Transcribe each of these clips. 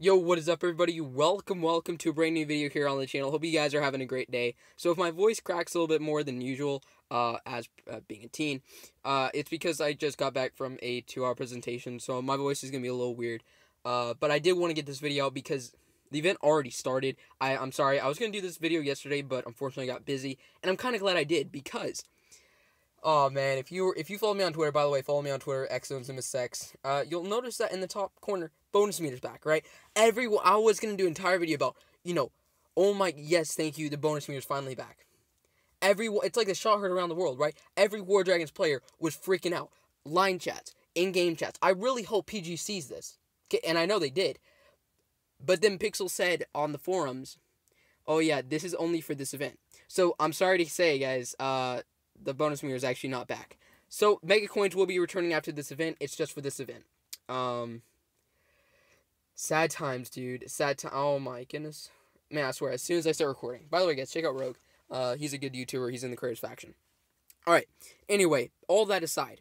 Yo, what is up, everybody? Welcome to a brand new video here on the channel. Hope you guys are having a great day. So if my voice cracks a little bit more than usual, as being a teen, it's because I just got back from a 2-hour presentation, so my voice is going to be a little weird. But I did want to get this video out because the event already started. I'm sorry, I was going to do this video yesterday, but unfortunately I got busy, and I'm kind of glad I did because... Oh man, if you follow me on Twitter, by the way, follow me on Twitter, XONSIMSX, you'll notice that in the top corner, bonus meter's back, right? I was going to do an entire video about, oh my, yes, thank you, the bonus meter's finally back. It's like a shot heard around the world, right? Every War Dragons player was freaking out. Line chats, in-game chats. I really hope PG sees this, okay, and I know they did. But then Pixel said on the forums, oh yeah, this is only for this event. So, I'm sorry to say, guys, the bonus meter is actually not back. So, Mega Coins will be returning after this event. It's just for this event. Sad times, dude. Oh my goodness. Man, I swear, as soon as I start recording. By the way, guys, check out Rogue. He's a good YouTuber. He's in the Creators faction. Alright. Anyway, all that aside,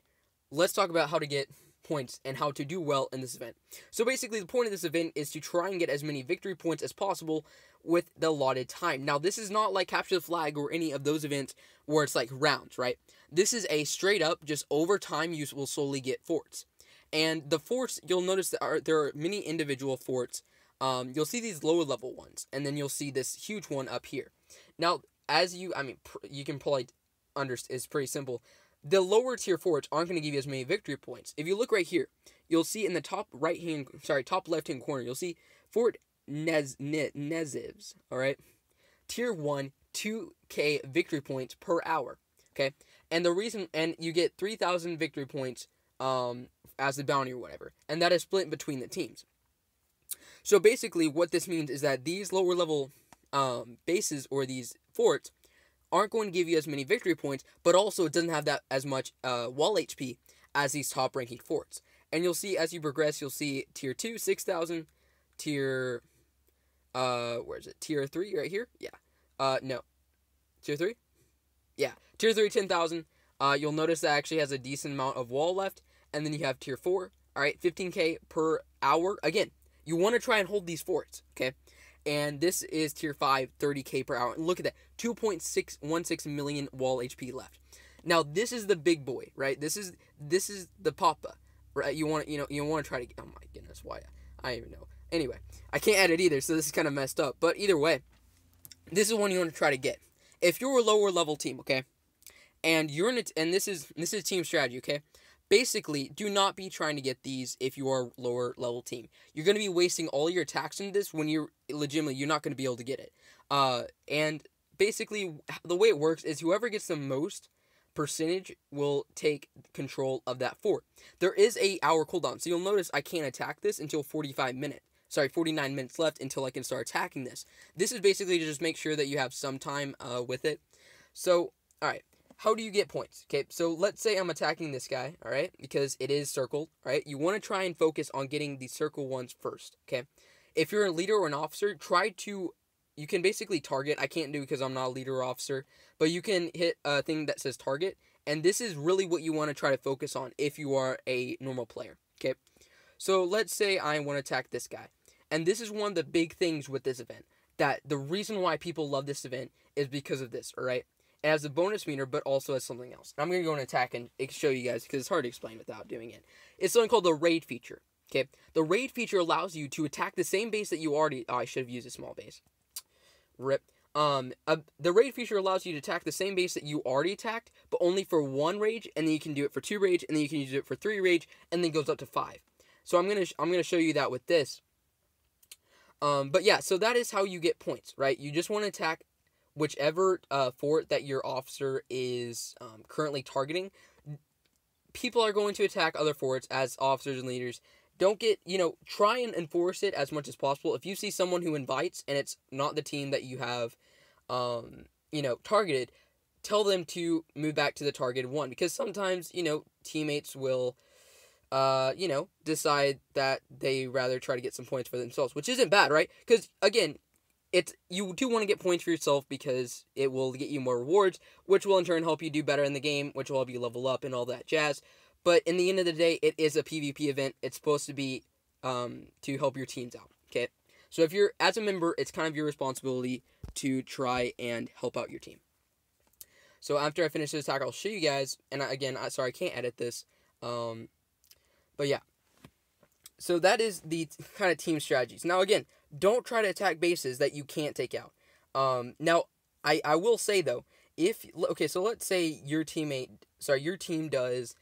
let's talk about how to get points and how to do well in this event. So basically, the point of this event is to try and get as many victory points as possible with the allotted time. Now, this is not like Capture the Flag or any of those events where it's like rounds, right? This is a straight up, just over time, you will slowly get forts. And the forts, you'll notice that there are many individual forts. You'll see these lower level ones, and then you'll see this huge one up here. Now, you can probably understand, it's pretty simple. The lower tier forts aren't going to give you as many victory points. If you look right here, you'll see in the top left-hand corner, you'll see Fort Nezivs, alright? Tier 1, 2k victory points per hour, okay? And you get 3,000 victory points, as the bounty or whatever. And that is split between the teams. So basically, what this means is that these lower level, bases, or these forts, aren't going to give you as many victory points, but also it doesn't have that as much wall HP as these top ranking forts. And you'll see as you progress, you'll see tier 2, 6,000, tier, where is it? Tier 3 right here? Yeah. No. Tier 3? Yeah. Tier 3, 10,000. You'll notice that actually has a decent amount of wall left. And then you have tier 4. Alright, 15k per hour. Again, you want to try and hold these forts, okay? And this is tier 5, 30k per hour. And look at that, 2.616 million wall HP left. Now, this is the big boy, right? This is the papa, right? You want to try to get, oh my goodness, why? I don't even know. Anyway, I can't edit either, so this is kind of messed up. But either way, this is one you want to try to get. If you're a lower level team, okay? And you're in it, and this is team strategy, okay? Basically, do not be trying to get these if you are a lower level team. You're going to be wasting all your attacks into this when you're not going to be able to get it. And basically, the way it works is whoever gets the most percentage will take control of that fort. There is a hour cooldown, so you'll notice I can't attack this until 49 minutes left until I can start attacking this. This is basically to just make sure that you have some time with it. So, alright. How do you get points? Okay, so let's say I'm attacking this guy, alright, because it is circled, right? You want to try and focus on getting the circle ones first, okay? If you're a leader or an officer, you can basically target. I can't do because I'm not a leader or officer, but you can hit a thing that says target, and this is really what you want to try to focus on if you are a normal player, okay? So let's say I want to attack this guy, and this is one of the big things with this event, that the reason why people love this event is because of this, alright? It has a bonus meter, but also has something else. I'm going to go and attack and show you guys, because it's hard to explain without doing it. It's something called the raid feature, okay? The raid feature allows you to attack the same base that you already... Oh, I should have used a small base. Rip. The raid feature allows you to attack the same base that you already attacked, but only for 1 rage, and then you can do it for 2 rage, and then you can use it for 3 rage, and then it goes up to 5. So I'm gonna show you that with this. But yeah, so that is how you get points, right? You just want to attack whichever fort that your officer is currently targeting. People are going to attack other forts as officers and leaders. Don't get, try and enforce it as much as possible. If you see someone who invites and it's not the team that you have, targeted, tell them to move back to the targeted one. Because sometimes, teammates will, decide that they rather try to get some points for themselves, which isn't bad, right? Because, again, you do want to get points for yourself because it will get you more rewards, which will in turn help you do better in the game, which will help you level up and all that jazz. But in the end of the day, it is a PvP event. It's supposed to be to help your teams out. Okay, so if you're as a member, it's kind of your responsibility to try and help out your team. So after I finish this attack, I'll show you guys. And sorry, I can't edit this. But yeah. So that is the kind of team strategies. Now again, don't try to attack bases that you can't take out. Now I will say though, so let's say your team does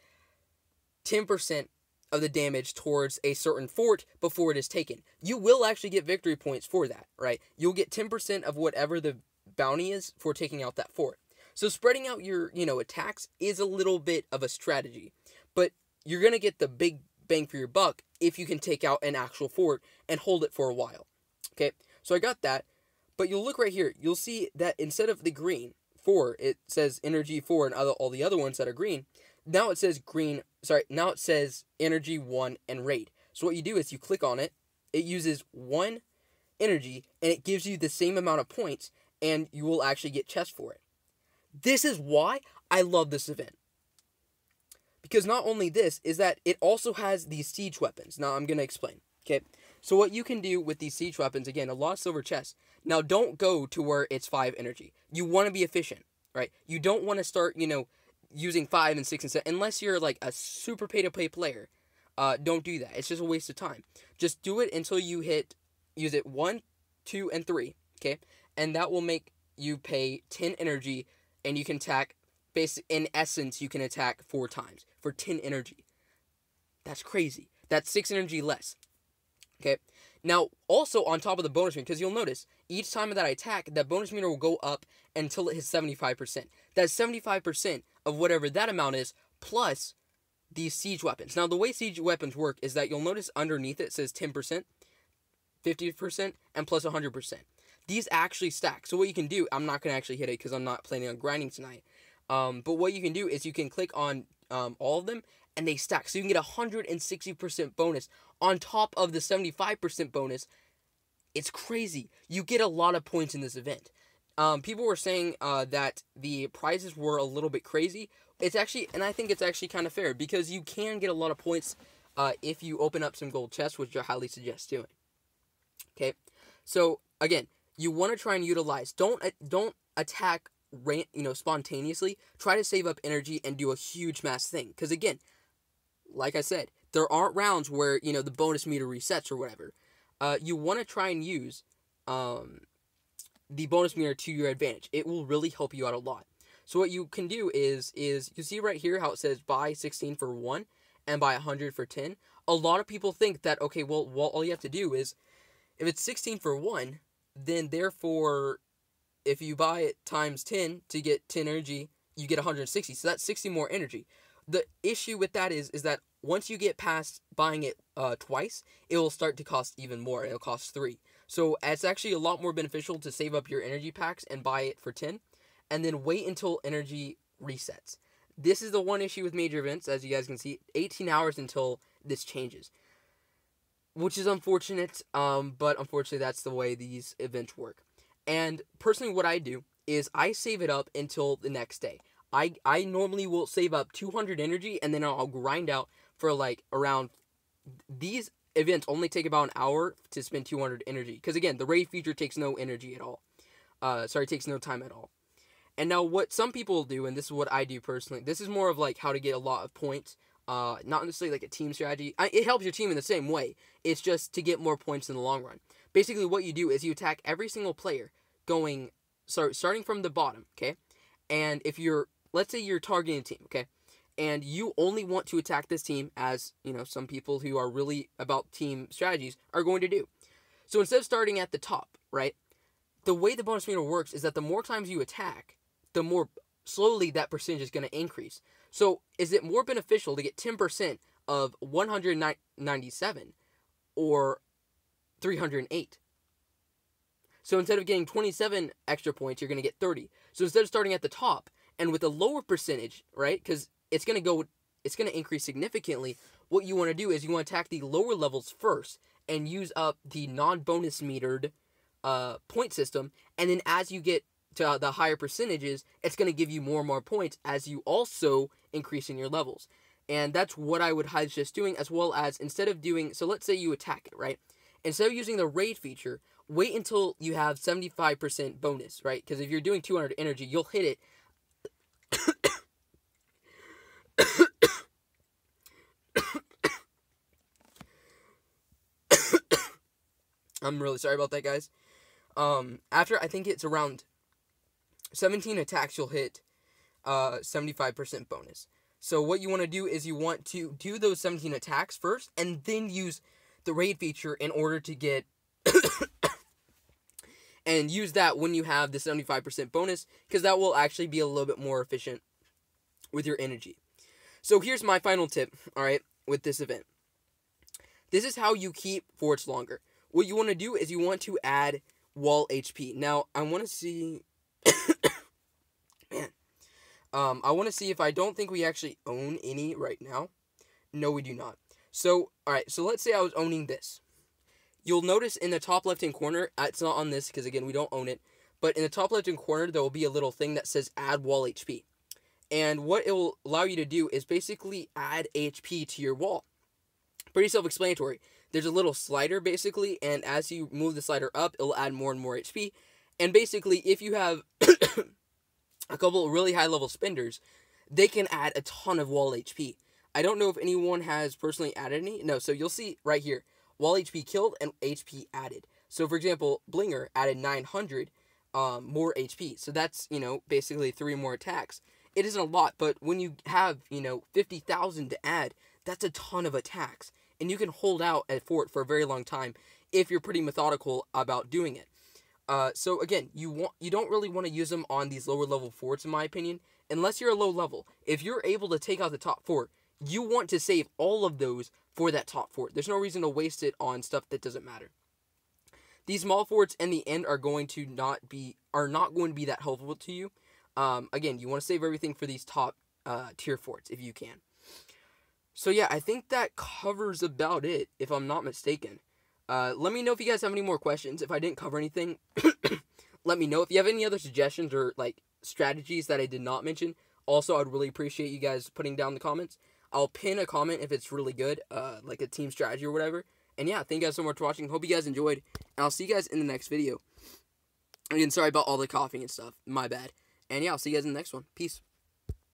10% of the damage towards a certain fort before it is taken. You will actually get victory points for that, right? You'll get 10% of whatever the bounty is for taking out that fort. So spreading out your, attacks is a little bit of a strategy, but you're going to get the big bang for your buck if you can take out an actual fort and hold it for a while. Okay, so I got that, but you'll look right here. You'll see that instead of the green 4, it says energy 4 and all the other ones that are green. Now it says now it says energy 1 and raid. So what you do is you click on it. It uses 1 energy and it gives you the same amount of points, and you will actually get chests for it. This is why I love this event. Because not only this, is that it also has these siege weapons. Now I'm going to explain. Okay, so what you can do with these siege weapons, again, a lot of silver chests. Now don't go to where it's 5 energy. You want to be efficient, right? You don't want to start, using 5 and 6 and 7. Unless you're like a super pay-to-play player, don't do that. It's just a waste of time. Just do it until you use it 1, 2, and 3, okay? And that will make you pay 10 energy, and you can attack, in essence, you can attack 4 times for 10 energy. That's crazy. That's 6 energy less. Okay. Now, also on top of the bonus meter, because you'll notice, each time that I attack, that bonus meter will go up until it hits 75%. That's 75% of whatever that amount is, plus these siege weapons. Now, the way siege weapons work is that you'll notice underneath it says 10%, 50%, and plus 100%. These actually stack. So what you can do, I'm not going to actually hit it because I'm not planning on grinding tonight. But what you can do is you can click on all of them, and they stack. So you can get 160% bonus on top of the 75% bonus. It's crazy. You get a lot of points in this event. People were saying that the prizes were a little bit crazy. It's actually, and I think it's actually kind of fair, because you can get a lot of points if you open up some gold chests, which I highly suggest doing. Okay, so again, you want to try and utilize. Don't attack spontaneously. Try to save up energy and do a huge mass thing. Because again, like I said, there aren't rounds where, the bonus meter resets or whatever. You want to try and use the bonus meter to your advantage. It will really help you out a lot. So what you can do is you see right here how it says buy 16 for 1 and buy 100 for 10. A lot of people think that, okay, well, all you have to do is, if it's 16 for 1, then therefore, if you buy it times 10 to get 10 energy, you get 160. So that's 60 more energy. The issue with that is that once you get past buying it twice, it will start to cost even more. It'll cost 3. So it's actually a lot more beneficial to save up your energy packs and buy it for 10, and then wait until energy resets. This is the one issue with major events, as you guys can see, 18 hours until this changes, which is unfortunate, but unfortunately that's the way these events work. And personally what I do is I save it up until the next day. I normally will save up 200 energy, and then I'll grind out for like around, these events only take about an hour to spend 200 energy. Because again, the raid feature takes no energy at all. Takes no time at all. And now what some people do, and this is what I do personally, this is more of like how to get a lot of points. Not necessarily like a team strategy. It helps your team in the same way. It's just to get more points in the long run. Basically what you do is you attack every single player starting from the bottom, okay? And if let's say you're targeting a team, okay? And you only want to attack this team, as, some people who are really about team strategies are going to do. So instead of starting at the top, right? The way the bonus meter works is that the more times you attack, the more slowly that percentage is going to increase. So is it more beneficial to get 10% of 197 or 308? So instead of getting 27 extra points, you're going to get 30. So instead of starting at the top and with a lower percentage, right? Because it's going to increase significantly. What you want to do is you want to attack the lower levels first and use up the non-bonus metered point system. And then as you get to the higher percentages, it's going to give you more and more points as you also increase in your levels. And that's what I would highly suggest doing, as well as instead of doing, so let's say you attack it, right? instead of using the raid feature, wait until you have 75% bonus, right? Because if you're doing 200 energy, you'll hit it. I'm really sorry about that, guys. After, I think it's around 17 attacks, you'll hit 75% bonus. So what you want to do is you want to do those 17 attacks first, and then use the raid feature in order to get... and use that when you have the 75% bonus, because that will actually be a little bit more efficient with your energy. So here's my final tip, alright, with this event. This is how you keep forts longer. What you want to do is you want to add wall HP. Now, I want to see... Man. I want to see if I don't think we actually own any right now. No, we do not. So, alright, so let's say I was owning this. You'll notice in the top left-hand corner, it's not on this because, again, we don't own it, but in the top left-hand corner, there will be a little thing that says add wall HP. And what it will allow you to do is basically add HP to your wall. Pretty self-explanatory. There's a little slider, basically, and as you move the slider up, it'll add more and more HP. And basically, if you have a couple of really high-level spenders, they can add a ton of wall HP. I don't know if anyone has personally added any. No, so you'll see right here. Wall HP killed and HP added. So, for example, Blinger added 900 more HP. So that's, basically 3 more attacks. It isn't a lot, but when you have, 50,000 to add, that's a ton of attacks. And you can hold out a fort for a very long time if you're pretty methodical about doing it. So, again, you don't really want to use them on these lower level forts, in my opinion, unless you're a low level. If you're able to take out the top fort, you want to save all of those for that top fort. There's no reason to waste it on stuff that doesn't matter. These small forts in the end are not going to be that helpful to you. Again, you want to save everything for these top tier forts if you can. So yeah, I think that covers about it, if I'm not mistaken. Let me know if you guys have any more questions. If I didn't cover anything, let me know. If you have any other suggestions or strategies that I did not mention, also I'd really appreciate you guys putting down the comments. I'll pin a comment if it's really good, like a team strategy or whatever. And yeah, thank you guys so much for watching. Hope you guys enjoyed. And I'll see you guys in the next video. Again, sorry about all the coughing and stuff. My bad. And yeah, I'll see you guys in the next one. Peace.